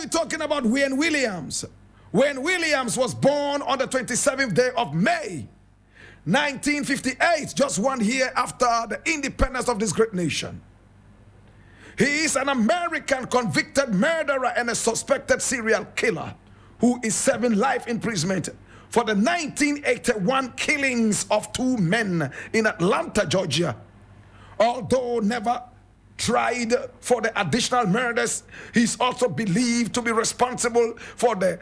we talking about Wayne Williams. Wayne Williams was born on the 27th day of May, 1958, just 1 year after the independence of this great nation. He is an American convicted murderer and a suspected serial killer who is serving life imprisonment for the 1981 killings of 2 men in Atlanta, Georgia. Although never tried for the additional murders, he's also believed to be responsible for the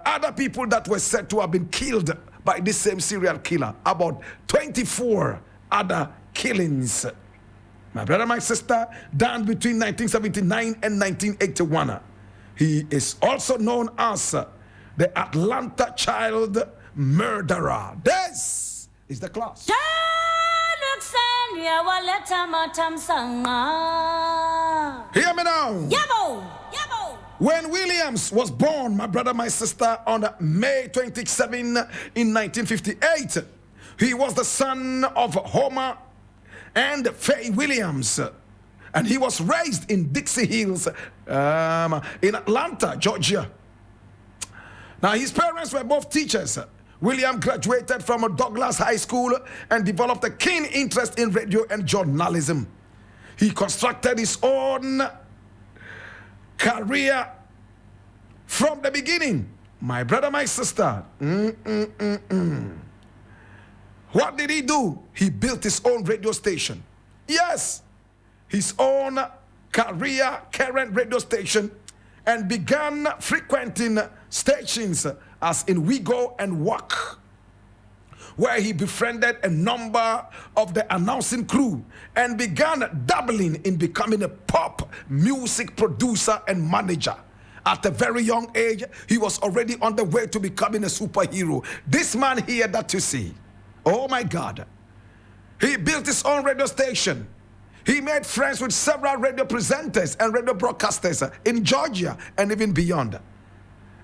other people that were said to have been killed by this same serial killer. About 24 other killings, my brother, my sister, done between 1979 and 1981. He is also known as the Atlanta child murderer. This is the class. Hear me now. When Williams was born, my brother, my sister, on May 27 in 1958, he was the son of Homer and Faye Williams, and he was raised in Dixie Hills in Atlanta, Georgia. Now, his parents were both teachers. William graduated from Douglas High School and developed a keen interest in radio and journalism. He constructed his own career from the beginning. My brother, my sister. What did he do? He built his own radio station. Yes, his own career current radio station, and began frequenting stations as in Wigo and Walk, where he befriended a number of the announcing crew and began dabbling in becoming a pop music producer and manager. At a very young age, he was already on the way to becoming a superhero. This man here that you see, oh my God, he built his own radio station. He made friends with several radio presenters and radio broadcasters in Georgia and even beyond.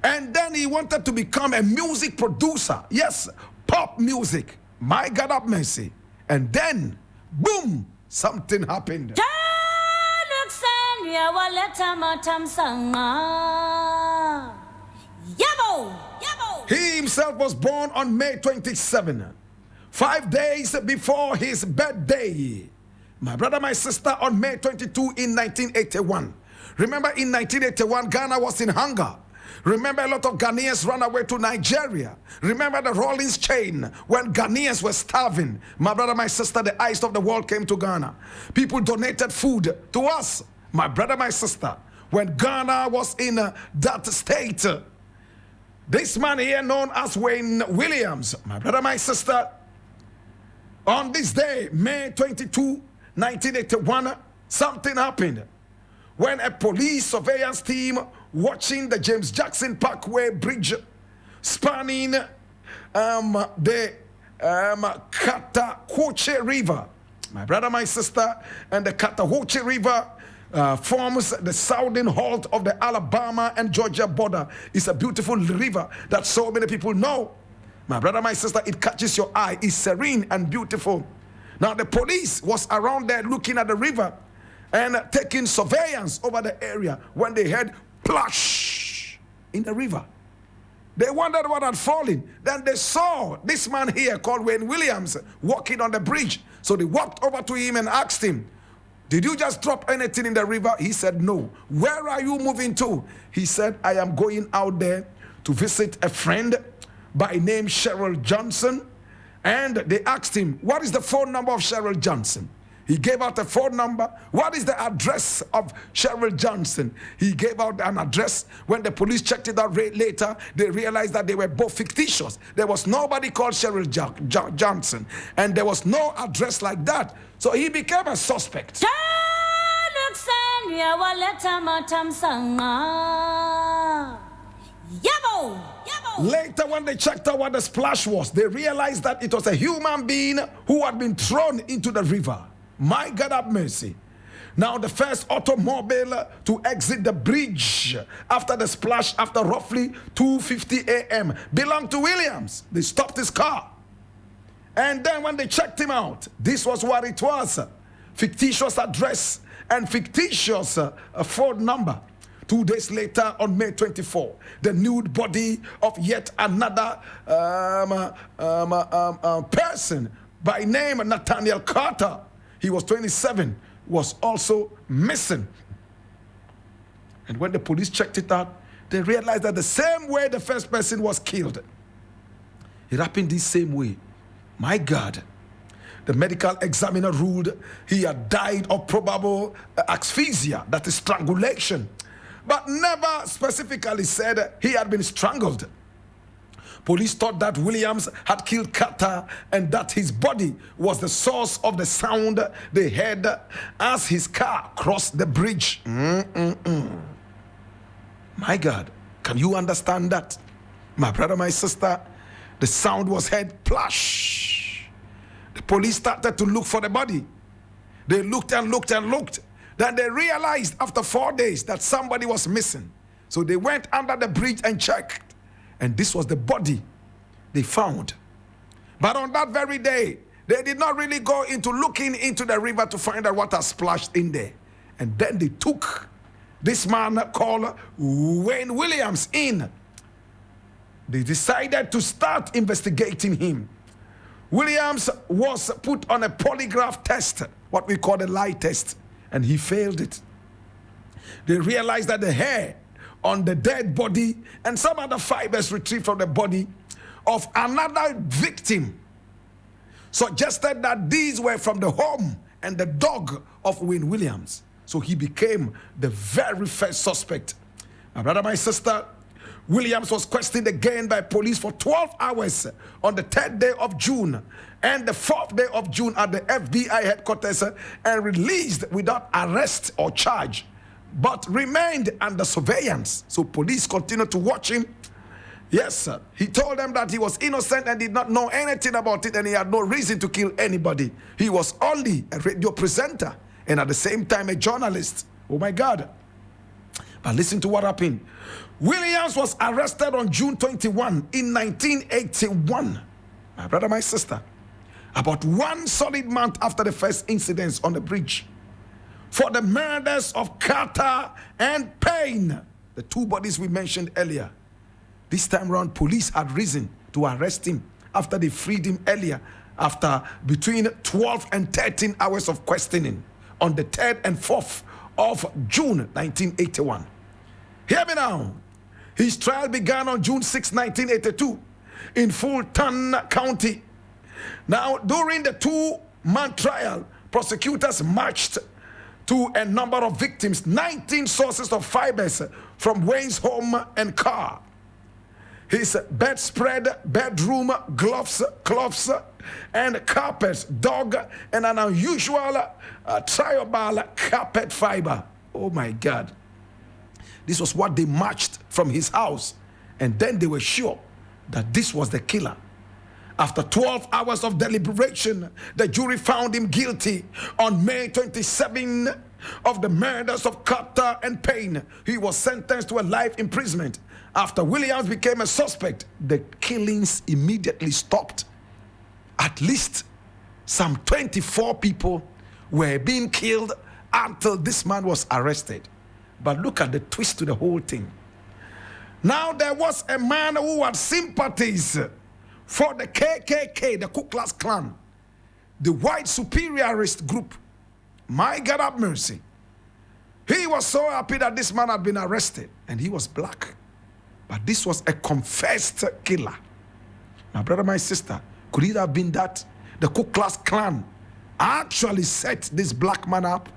And then he wanted to become a music producer. Yes, pop music. My God have mercy. And then, boom, something happened. He himself was born on May 27, 5 days before his birthday. My brother, my sister, on May 22 in 1981. Remember, in 1981, Ghana was in hunger. Remember, a lot of Ghanaians ran away to Nigeria. Remember the Rollins chain when Ghanaians were starving. My brother, my sister, the eyes of the world came to Ghana. People donated food to us. My brother, my sister, when Ghana was in that state, this man here known as Wayne Williams, my brother, my sister, on this day, May 22, 1981, something happened when a police surveillance team watching the James Jackson Parkway Bridge spanning the Chattahoochee River. My brother, my sister, and the Chattahoochee River forms the southern halt of the Alabama and Georgia border. It's a beautiful river that so many people know. My brother, my sister, it catches your eye. It's serene and beautiful. Now, the police was around there looking at the river and taking surveillance over the area when they heard splash in the river. They wondered what had fallen. Then they saw this man here called Wayne Williams walking on the bridge. So they walked over to him and asked him, "Did you just drop anything in the river?" He said, "No." "Where are you moving to?" He said, "I am going out there to visit a friend by name Cheryl Johnson." And they asked him, "What is the phone number of Cheryl Johnson?" He gave out a phone number. "What is the address of Cheryl Johnson?" He gave out an address. When the police checked it out later, they realized that they were both fictitious. There was nobody called Cheryl Johnson, and there was no address like that. So he became a suspect. Later, when they checked out what the splash was, they realized that it was a human being who had been thrown into the river. My God have mercy. Now, the first automobile to exit the bridge after the splash, after roughly 2:50 a.m., belonged to Williams. They stopped his car. And then when they checked him out, this was what it was. Fictitious address and fictitious phone number. 2 days later, on May 24, the nude body of yet another person by name Nathaniel Carter, he was 27, was also missing. And when the police checked it out, they realized that the same way the first person was killed, it happened the same way. My God. The medical examiner ruled he had died of probable asphyxia, that is strangulation, but never specifically said he had been strangled. Police thought that Williams had killed Carter and that his body was the source of the sound they heard as his car crossed the bridge. My God, can you understand that? My brother, my sister, the sound was heard, plash. The police started to look for the body. They looked and looked and looked. Then they realized after 4 days that somebody was missing. So they went under the bridge and checked. And this was the body they found. But on that very day, they did not really go into looking into the river to find out what had splashed in there. And then they took this man called Wayne Williams in. They decided to start investigating him. Williams was put on a polygraph test, what we call a lie test, and he failed it. They realized that the hair on the dead body and some other fibers retrieved from the body of another victim suggested that these were from the home and the dog of Wayne Williams. So he became the very first suspect. My brother, my sister, Williams was questioned again by police for 12 hours on the 3rd day of June and the 4th day of June at the FBI headquarters and released without arrest or charge, but remained under surveillance. So police continued to watch him. Yes, sir. He told them that he was innocent and did not know anything about it and he had no reason to kill anybody. He was only a radio presenter and at the same time a journalist. Oh my God. But listen to what happened. Williams was arrested on June 21 in 1981. My brother, my sister, about 1 solid month after the first incidents on the bridge, for the murders of Carter and Payne, the 2 bodies we mentioned earlier. This time around, police had reason to arrest him after they freed him earlier, after between 12 and 13 hours of questioning on the 3rd and 4th of June 1981. Hear me now. His trial began on June 6, 1982 in Fulton County. Now, during the 2-month trial, prosecutors matched to a number of victims 19 sources of fibers from Wayne's home and car. His bedspread, bedroom, gloves, cloths, and carpets, dog, and an unusual tribal carpet fiber. Oh my God. This was what they matched from his house. And then they were sure that this was the killer. After 12 hours of deliberation, the jury found him guilty on May 27 of the murders of Carter and Payne. He was sentenced to a life imprisonment. After Williams became a suspect, the killings immediately stopped. At least some 24 people were being killed until this man was arrested. But look at the twist to the whole thing. Now there was a man who had sympathies for the KKK, the Ku Klux Klan, the white superiorist group. My God have mercy. He was so happy that this man had been arrested, and he was black. But this was a confessed killer. My brother, my sister, could it have been that the Ku Klux Klan actually set this black man up?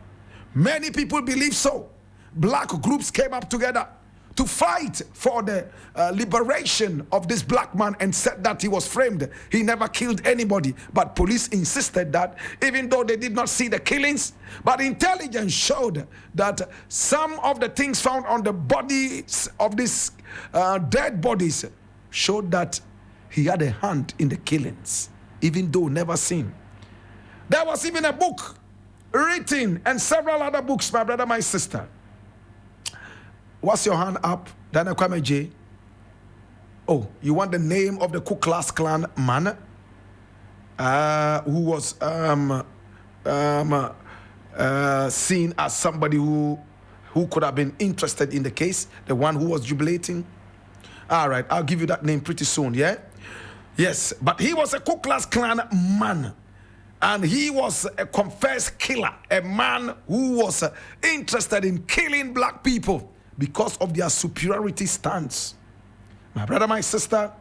Many people believe so. Black groups came up together to fight for the liberation of this black man and said that he was framed. He never killed anybody. But police insisted that even though they did not see the killings, but intelligence showed that some of the things found on the bodies of these dead bodies showed that he had a hand in the killings, even though never seen. There was even a book written and several other books, my brother, my sister. What's your hand up? Dana Kwame J. Oh, you want the name of the Ku Klux Klan man who was seen as somebody who who could have been interested in the case, the one who was jubilating. All right, I'll give you that name pretty soon, yeah? Yes, but he was a Ku Klux Klan man. And he was a confessed killer, a man who was interested in killing black people because of their superiority stance. My brother, my sister,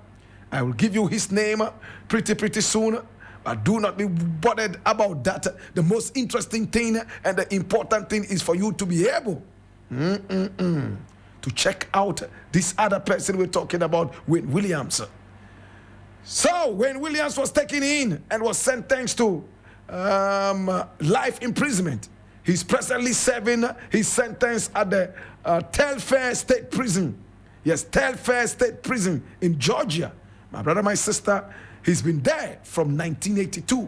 I will give you his name pretty soon. But do not be bothered about that. The most interesting thing and the important thing is for you to be able to check out this other person we're talking about, Wayne Williams. So Wayne Williams was taken in and was sentenced to life imprisonment. He's presently serving his sentence at the Telfair State Prison. Yes, Telfair State Prison in Georgia. My brother, my sister, he's been there from 1982.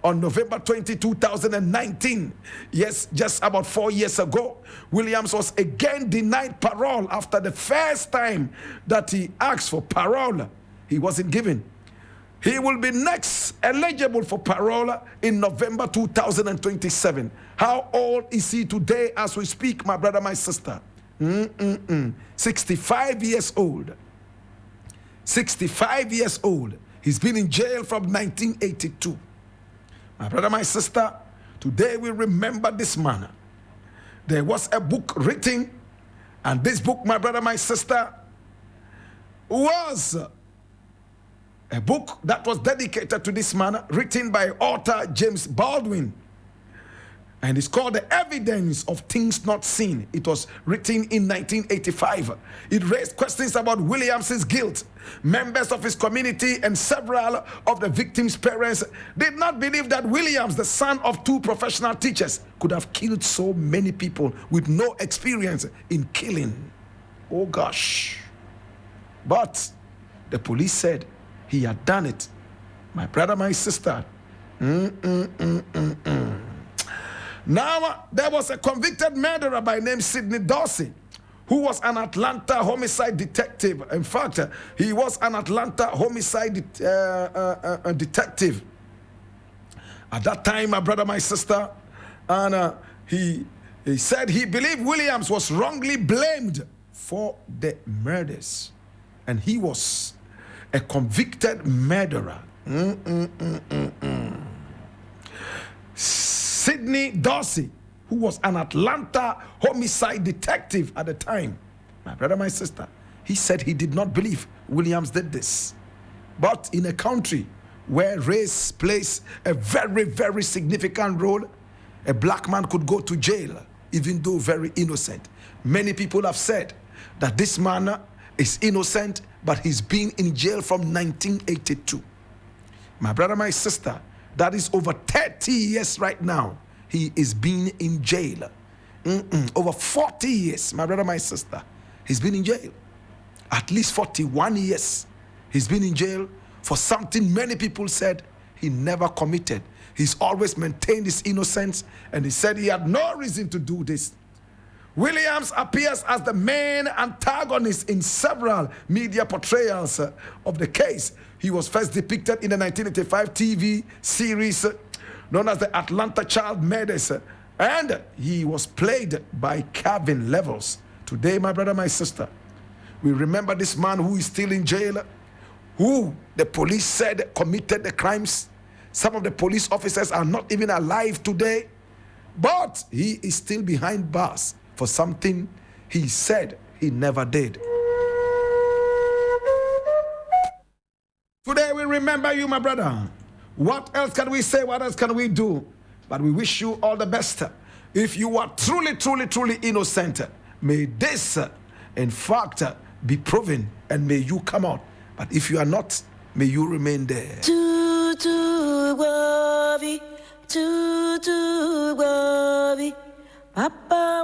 On November 20, 2019, yes, just about 4 years ago, Williams was again denied parole after the first time that he asked for parole. He wasn't given. He will be next eligible for parole in November 2027. How old is he today as we speak, my brother, my sister? 65 years old. 65 years old. He's been in jail from 1982. My brother, my sister, today we remember this man. There was a book written, and this book, my brother, my sister, was a book that was dedicated to this man, written by author James Baldwin. And it's called The Evidence of Things Not Seen. It was written in 1985. It raised questions about Williams's guilt. Members of his community and several of the victims' parents did not believe that Williams, the son of two professional teachers, could have killed so many people with no experience in killing. Oh gosh. But the police said he had done it. My brother, my sister. Now, there was a convicted murderer by name Sidney Dorsey, who was an Atlanta homicide detective. In fact, he was an Atlanta homicide detective. At that time, my brother, my sister, and he said he believed Williams was wrongly blamed for the murders. And he was a convicted murderer. Sidney Dorsey, who was an Atlanta homicide detective at the time, my brother, my sister, he said he did not believe Williams did this. But in a country where race plays a very significant role, a black man could go to jail even though very innocent. Many people have said that this man is innocent, but he's been in jail from 1982. My brother, my sister, that is over 30 years right now. He is being in jail. Over 40 years, my brother, my sister. He's been in jail. At least 41 years. He's been in jail for something many people said he never committed. He's always maintained his innocence, and he said he had no reason to do this. Williams appears as the main antagonist in several media portrayals of the case. He was first depicted in the 1985 TV series known as the Atlanta Child Murders, and he was played by Calvin Levels. Today, my brother, my sister, we remember this man who is still in jail, who the police said committed the crimes. Some of the police officers are not even alive today, but he is still behind bars for something he said he never did. Today we remember you, my brother. What else can we say? What else can we do? But we wish you all the best. If you are truly innocent, may this, in fact, be proven, and may you come out. But if you are not, may you remain there. Papa